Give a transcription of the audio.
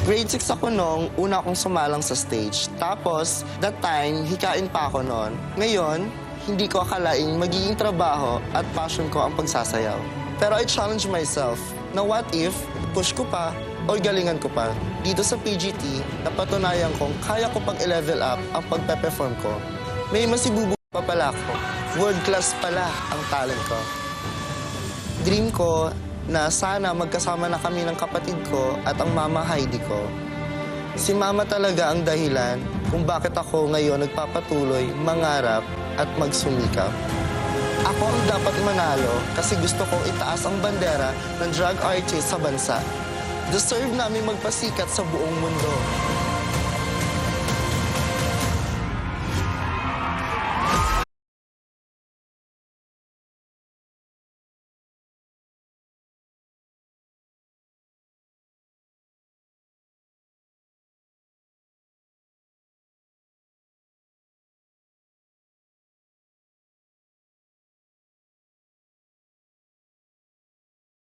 Grade 6 ako nung una akong sumalang sa stage. Tapos, that time, hikain pa ako noon. Ngayon, hindi ko akalaing magiging trabaho at passion ko ang pagsasayaw. Pero I challenge myself na what if, push ko pa o galingan ko pa. Dito sa PGT, napatunayan kong kaya ko pag i-level up ang pagpe-perform ko. May masibubu pa pala ako. World class pala ang talent ko. Dream ko na sana magkasama na kami ng kapatid ko at ang mama Heidi ko. Si mama talaga ang dahilan kung bakit ako ngayon nagpapatuloy, mangarap at magsumikap. Ako ang dapat manalo kasi gusto kong itaas ang bandera ng drag artist sa bansa. Deserve namin magpasikat sa buong mundo.